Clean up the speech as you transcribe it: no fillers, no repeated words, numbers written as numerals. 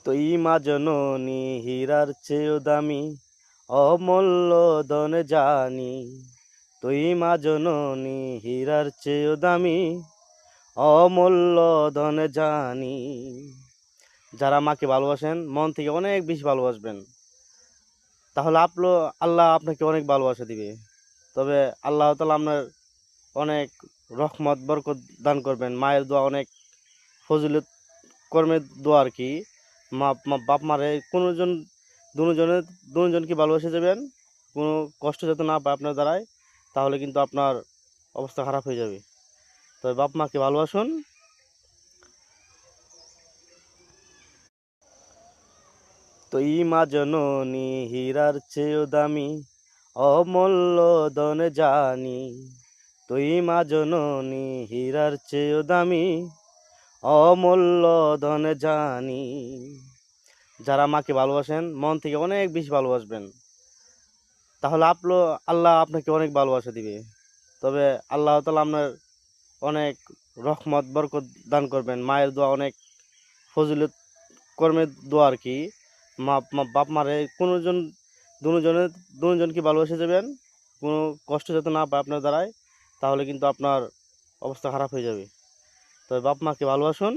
তুই মা জননী হীরার চেয়েও দামি, অমূল্য ধন জানি। তুই মা জননী হীরার চেয়েও দামি, অমূল্য ধন জানি। যারা মাকে ভালোবাসেন মন থেকে অনেক বেশি ভালোবাসবেন, তাহলে আল্লাহ আপনাকে অনেক ভালোবাসা দিবে। তবে আল্লাহ তাআলা আপনার অনেক রহমত বরকত দান করবেন। মায়ের দোয়া অনেক ফজিলত কর্মের দোয়া আর কি। বাপ মারে দুজনকে ভালোবেসে যাবেন, কোনো কষ্ট যাতে না পায় আপনার দ্বারায়, তাহলে কিন্তু আপনার অবস্থা খারাপ হয়ে যাবে। তবে বাপ মাকে ভালোবাসুন। তুই মা জননী হীরার চেয়েও দামি, অমূল্য ধন জানি। তুই মা জননী হীরার চেয়েও দামি, অমূল্য ধন জানি। যারা মাকে ভালোবাসেন মন থেকে অনেক বেশি ভালোবাসবেন, তাহলে আল্লাহ আপনাকে অনেক ভালোবাসা দিবে। তবে আল্লাহ তাআলা আপনার অনেক রহমত বরকত দান করবেন। মায়ের দোয়া অনেক ফজিলত কর্মের দোয়া আর কি। বাপ মারে দুজনকে ভালোবেসে যাবেন, কোনো কষ্ট যাতে না পায় আপনার দ্বারায়, তাহলে কিন্তু আপনার অবস্থা খারাপ হয়ে যাবে। তবে বাপ মাকে ভালোবাসুন।